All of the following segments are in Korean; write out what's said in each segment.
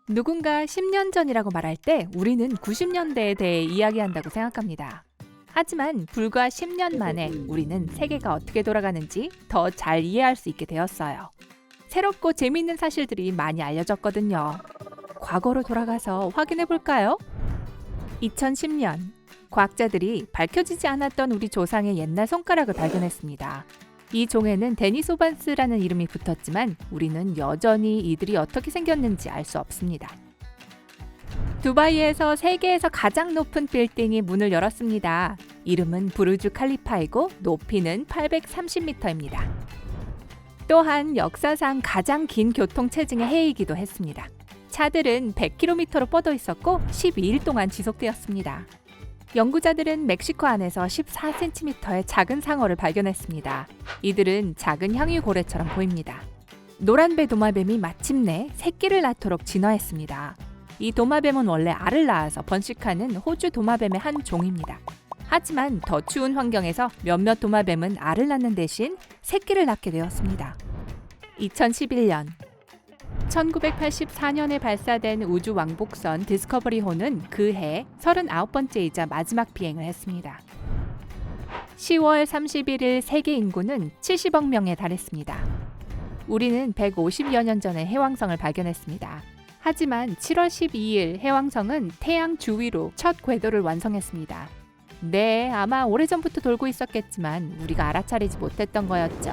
누군가 10년 전이라고 말할 때 우리는 90년대에 대해 이야기한다고 생각합니다. 하지만 불과 10년 만에 우리는 세계가 어떻게 돌아가는지 더 잘 이해할 수 있게 되었어요. 새롭고 재미있는 사실들이 많이 알려졌거든요. 과거로 돌아가서 확인해 볼까요? 2010년, 과학자들이 밝혀지지 않았던 우리 조상의 옛날 손가락을 발견했습니다. 이 종에는 데니스 오반스라는 이름이 붙었지만 우리는 여전히 이들이 어떻게 생겼는지 알 수 없습니다. 두바이에서 세계에서 가장 높은 빌딩이 문을 열었습니다. 이름은 부르주 칼리파이고 높이는 830m입니다. 또한 역사상 가장 긴 교통체증의 해이기도 했습니다. 차들은 100km로 뻗어 있었고 12일 동안 지속되었습니다. 연구자들은 멕시코 안에서 14cm의 작은 상어를 발견했습니다. 이들은 작은 향유고래처럼 보입니다. 노란배 도마뱀이 마침내 새끼를 낳도록 진화했습니다. 이 도마뱀은 원래 알을 낳아서 번식하는 호주 도마뱀의 한 종입니다. 하지만 더 추운 환경에서 몇몇 도마뱀은 알을 낳는 대신 새끼를 낳게 되었습니다. 2011년 1984년에 발사된 우주 왕복선 디스커버리호는 그해 39번째이자 마지막 비행을 했습니다. 10월 31일 세계 인구는 70억 명에 달했습니다. 우리는 150여 년 전에 해왕성을 발견했습니다. 하지만 7월 12일 해왕성은 태양 주위로 첫 궤도를 완성했습니다. 네, 아마 오래전부터 돌고 있었겠지만 우리가 알아차리지 못했던 거였죠.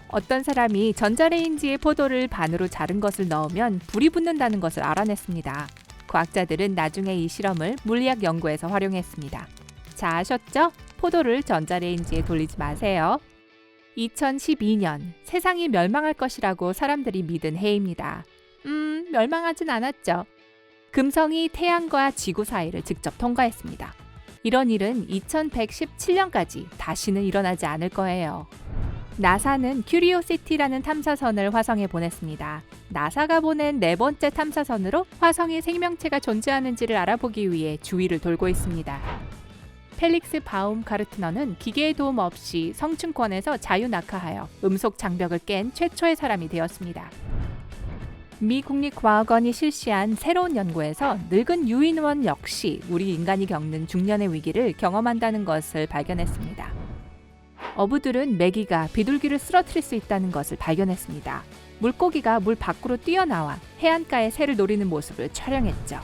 어떤 사람이 전자레인지에 포도를 반으로 자른 것을 넣으면 불이 붙는다는 것을 알아냈습니다. 과학자들은 나중에 이 실험을 물리학 연구에서 활용했습니다. 자, 아셨죠? 포도를 전자레인지에 돌리지 마세요. 2012년, 세상이 멸망할 것이라고 사람들이 믿은 해입니다. 멸망하진 않았죠. 금성이 태양과 지구 사이를 직접 통과했습니다. 이런 일은 2117년까지 다시는 일어나지 않을 거예요. 나사는 큐리오시티라는 탐사선을 화성에 보냈습니다. 나사가 보낸 네 번째 탐사선으로 화성에 생명체가 존재하는지를 알아보기 위해 주위를 돌고 있습니다. 펠릭스 바움가르트너는 기계의 도움 없이 성층권에서 자유낙하하여 음속 장벽을 깬 최초의 사람이 되었습니다. 미 국립과학원이 실시한 새로운 연구에서 늙은 유인원 역시 우리 인간이 겪는 중년의 위기를 경험한다는 것을 발견했습니다. 어부들은 메기가 비둘기를 쓰러뜨릴 수 있다는 것을 발견했습니다. 물고기가 물 밖으로 뛰어나와 해안가의 새를 노리는 모습을 촬영했죠.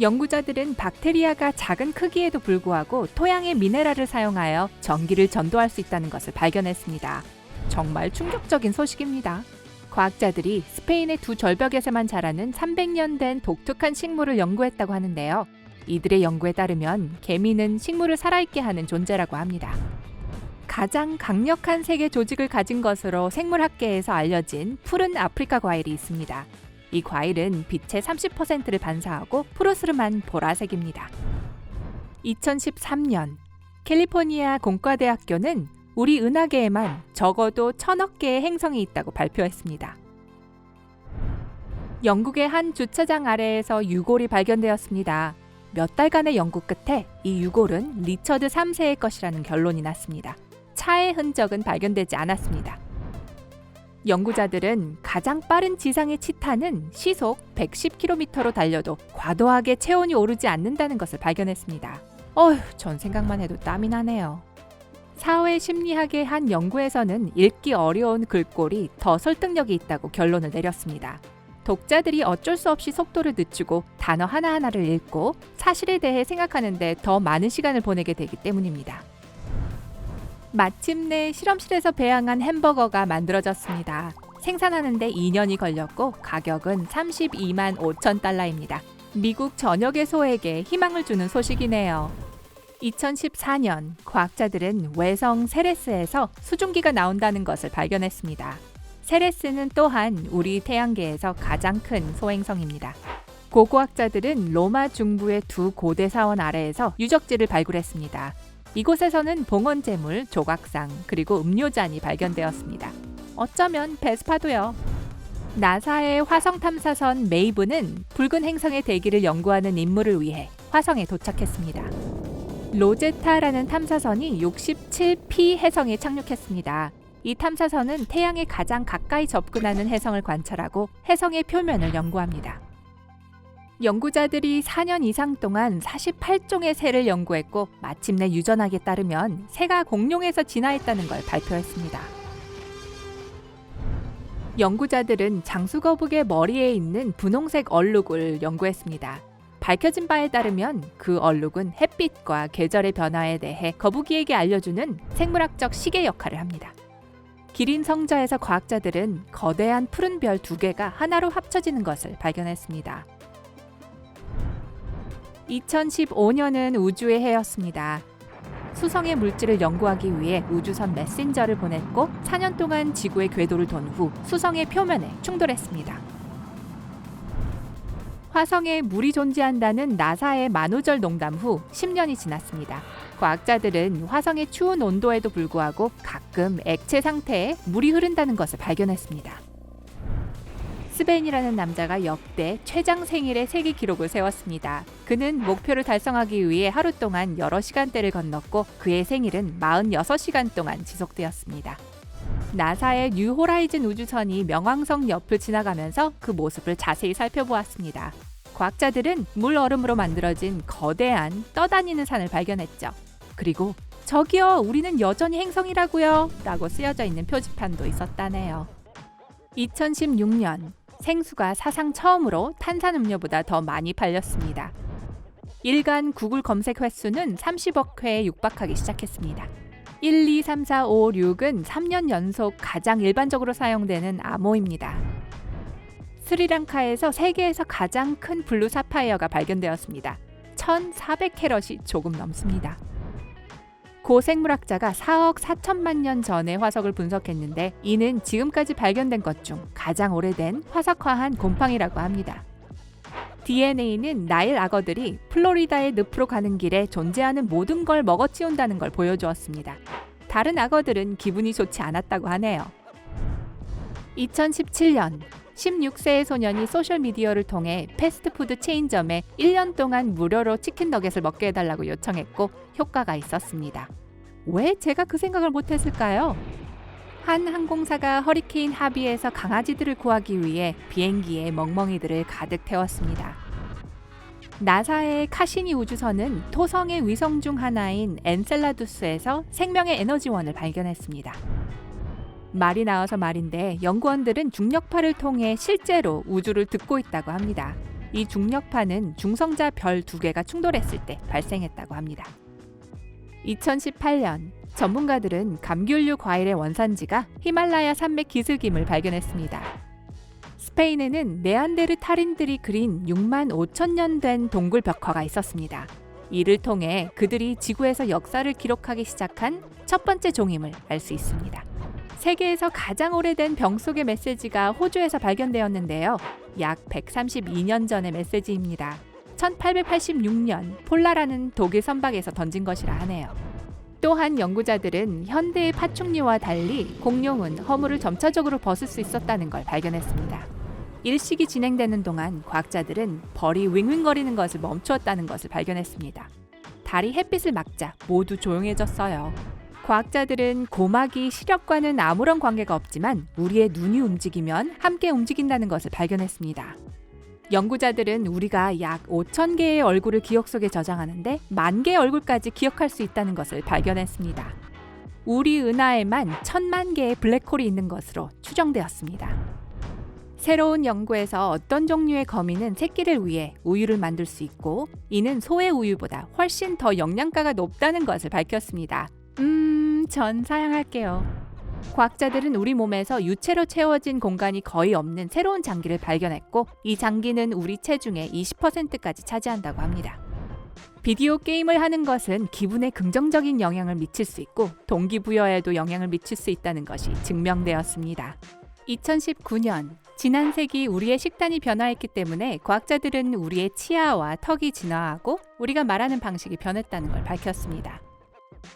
연구자들은 박테리아가 작은 크기에도 불구하고 토양의 미네랄을 사용하여 전기를 전도할 수 있다는 것을 발견했습니다. 정말 충격적인 소식입니다. 과학자들이 스페인의 두 절벽에서만 자라는 300년 된 독특한 식물을 연구했다고 하는데요. 이들의 연구에 따르면 개미는 식물을 살아있게 하는 존재라고 합니다. 가장 강력한 세계 조직을 가진 것으로 생물학계에서 알려진 푸른 아프리카 과일이 있습니다. 이 과일은 빛의 30%를 반사하고 푸르스름한 보라색입니다. 2013년 캘리포니아 공과대학교는 우리 은하계에만 적어도 1000억 개의 행성이 있다고 발표했습니다. 영국의 한 주차장 아래에서 유골이 발견되었습니다. 몇 달간의 연구 끝에 이 유골은 리처드 3세의 것이라는 결론이 났습니다. 차의 흔적은 발견되지 않았습니다. 연구자들은 가장 빠른 지상의 치타는 시속 110km로 달려도 과도하게 체온이 오르지 않는다는 것을 발견했습니다. 전 생각만 해도 땀이 나네요. 사회심리학의 한 연구에서는 읽기 어려운 글꼴이 더 설득력이 있다고 결론을 내렸습니다. 독자들이 어쩔 수 없이 속도를 늦추고 단어 하나하나를 읽고 사실에 대해 생각하는데 더 많은 시간을 보내게 되기 때문입니다. 마침내 실험실에서 배양한 햄버거가 만들어졌습니다. 생산하는데 2년이 걸렸고 가격은 32만 5천 달러입니다. 미국 전역의 희망을 주는 소식이네요. 2014년 과학자들은 외성 세레스에서 수증기가 나온다는 것을 발견했습니다. 세레스는 또한 우리 태양계에서 가장 큰 소행성입니다. 고고학자들은 로마 중부의 두 고대 사원 아래에서 유적지를 발굴했습니다. 이곳에서는 봉헌제물, 조각상, 그리고 음료잔이 발견되었습니다. 어쩌면 베스파도요. 나사의 화성 탐사선 메이브는 붉은 행성의 대기를 연구하는 임무를 위해 화성에 도착했습니다. 로제타라는 탐사선이 67P 해성에 착륙했습니다. 이 탐사선은 태양에 가장 가까이 접근하는 혜성을 관찰하고 혜성의 표면을 연구합니다. 연구자들이 4년 이상 동안 48종의 새를 연구했고 마침내 유전학에 따르면 새가 공룡에서 진화했다는 걸 발표했습니다. 연구자들은 장수거북의 머리에 있는 분홍색 얼룩을 연구했습니다. 밝혀진 바에 따르면 그 얼룩은 햇빛과 계절의 변화에 대해 거북이에게 알려주는 생물학적 시계 역할을 합니다. 기린 성자에서 과학자들은 거대한 푸른 별 2개가 하나로 합쳐지는 것을 발견했습니다. 2015년은 우주의 해였습니다. 수성의 물질을 연구하기 위해 우주선 메신저를 보냈고 4년 동안 지구의 궤도를 돈 후 수성의 표면에 충돌했습니다. 화성에 물이 존재한다는 나사의 만우절 농담 후 10년이 지났습니다. 과학자들은 화성의 추운 온도에도 불구하고 가끔 액체 상태에 물이 흐른다는 것을 발견했습니다. 스벤이라는 남자가 역대 최장 생일의 세계 기록을 세웠습니다. 그는 목표를 달성하기 위해 하루 동안 여러 시간대를 건넜고 그의 생일은 46시간 동안 지속되었습니다. 나사의 뉴 호라이즌 우주선이 명왕성 옆을 지나가면서 그 모습을 자세히 살펴보았습니다. 과학자들은 물 얼음으로 만들어진 거대한 떠다니는 산을 발견했죠. 그리고 저기요, 우리는 여전히 행성이라고요 라고 쓰여져 있는 표지판도 있었다네요. 2016년 생수가 사상 처음으로 탄산음료보다 더 많이 팔렸습니다. 일간 구글 검색 횟수는 30억 회에 육박하기 시작했습니다. 1, 2, 3, 4, 5, 6은 3년 연속 가장 일반적으로 사용되는 암호입니다. 스리랑카에서 세계에서 가장 큰 블루 사파이어가 발견되었습니다. 1,400캐럿이 조금 넘습니다. 고 생물학자가 4억 4천만 년 전의 화석을 분석했는데 이는 지금까지 발견된 것 중 가장 오래된 화석화한 곰팡이라고 합니다. DNA는 나일 악어들이 플로리다의 늪으로 가는 길에 존재하는 모든 걸 먹어치운다는 걸 보여주었습니다. 다른 악어들은 기분이 좋지 않았다고 하네요. 2017년 16세의 소년이 소셜미디어를 통해 패스트푸드 체인점에 1년 동안 무료로 치킨 너겟을 먹게 해달라고 요청했고 효과가 있었습니다. 왜 제가 그 생각을 못했을까요? 한 항공사가 허리케인 하비에서 강아지들을 구하기 위해 비행기에 멍멍이들을 가득 태웠습니다. 나사의 카시니 우주선은 토성의 위성 중 하나인 엔셀라두스에서 생명의 에너지원을 발견했습니다. 말이 나와서 말인데 연구원들은 중력파를 통해 실제로 우주를 듣고 있다고 합니다. 이 중력파는 중성자 별 2개가 충돌했을 때 발생했다고 합니다. 2018년 전문가들은 감귤류 과일의 원산지가 히말라야 산맥 기슭임을 발견했습니다. 스페인에는 네안데르탈인들이 그린 6만 5천 년 된 동굴 벽화가 있었습니다. 이를 통해 그들이 지구에서 역사를 기록하기 시작한 첫 번째 종임을 알 수 있습니다. 세계에서 가장 오래된 병 속의 메시지가 호주에서 발견되었는데요. 약 132년 전의 메시지입니다. 1886년 폴라라는 독일 선박에서 던진 것이라 하네요. 또한 연구자들은 현대의 파충류와 달리 공룡은 허물을 점차적으로 벗을 수 있었다는 걸 발견했습니다. 일식이 진행되는 동안 과학자들은 벌이 윙윙거리는 것을 멈추었다는 것을 발견했습니다. 달이 햇빛을 막자 모두 조용해졌어요. 과학자들은 고막이 시력과는 아무런 관계가 없지만 우리의 눈이 움직이면 함께 움직인다는 것을 발견했습니다. 연구자들은 우리가 약 5천 개의 얼굴을 기억 속에 저장하는데 1만 개의 얼굴까지 기억할 수 있다는 것을 발견했습니다. 우리 은하에만 1,000만 개의 블랙홀이 있는 것으로 추정되었습니다. 새로운 연구에서 어떤 종류의 거미는 새끼를 위해 우유를 만들 수 있고 이는 소의 우유보다 훨씬 더 영양가가 높다는 것을 밝혔습니다. 전 사양할게요. 과학자들은 우리 몸에서 유체로 채워진 공간이 거의 없는 새로운 장기를 발견했고 이 장기는 우리 체중의 20%까지 차지한다고 합니다. 비디오 게임을 하는 것은 기분에 긍정적인 영향을 미칠 수 있고 동기부여에도 영향을 미칠 수 있다는 것이 증명되었습니다. 2019년 지난 세기 우리의 식단이 변화했기 때문에 과학자들은 우리의 치아와 턱이 진화하고 우리가 말하는 방식이 변했다는 걸 밝혔습니다.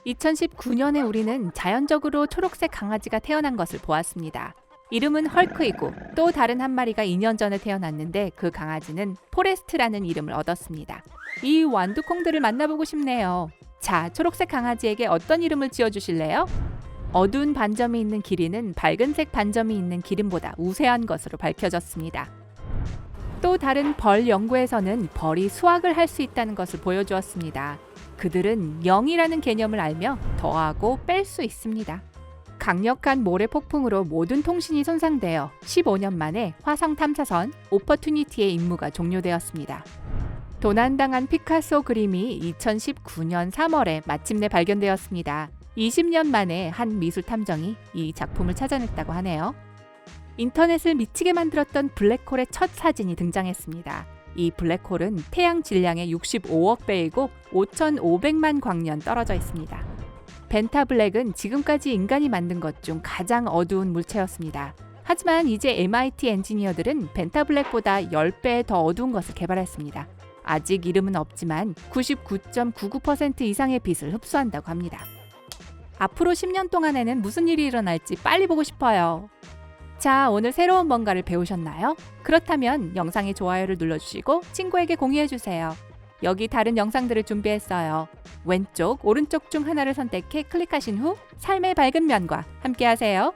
2019년에 우리는 자연적으로 초록색 강아지가 태어난 것을 보았습니다. 이름은 헐크이고 또 다른 한 마리가 2년 전에 태어났는데 그 강아지는 포레스트라는 이름을 얻었습니다. 이 완두콩들을 만나보고 싶네요. 자, 초록색 강아지에게 어떤 이름을 지어주실래요? 어두운 반점이 있는 기린은 밝은색 반점이 있는 기린보다 우세한 것으로 밝혀졌습니다. 또 다른 벌 연구에서는 벌이 수학을 할 수 있다는 것을 보여주었습니다. 그들은 0이라는 개념을 알며 더하고 뺄 수 있습니다. 강력한 모래 폭풍으로 모든 통신이 손상되어 15년 만에 화성 탐사선 오퍼튜니티의 임무가 종료되었습니다. 도난당한 피카소 그림이 2019년 3월에 마침내 발견되었습니다. 20년 만에 한 미술 탐정이 이 작품을 찾아냈다고 하네요. 인터넷을 미치게 만들었던 블랙홀의 첫 사진이 등장했습니다. 이 블랙홀은 태양 질량의 65억 배이고 5,500만 광년 떨어져 있습니다. 벤타블랙은 지금까지 인간이 만든 것 중 가장 어두운 물체였습니다. 하지만 이제 MIT 엔지니어들은 벤타블랙보다 10배 더 어두운 것을 개발했습니다. 아직 이름은 없지만 99.99% 이상의 빛을 흡수한다고 합니다. 앞으로 10년 동안에는 무슨 일이 일어날지 빨리 보고 싶어요. 자, 오늘 새로운 뭔가를 배우셨나요? 그렇다면 영상에 좋아요를 눌러주시고 친구에게 공유해주세요. 여기 다른 영상들을 준비했어요. 왼쪽, 오른쪽 중 하나를 선택해 클릭하신 후 삶의 밝은 면과 함께하세요.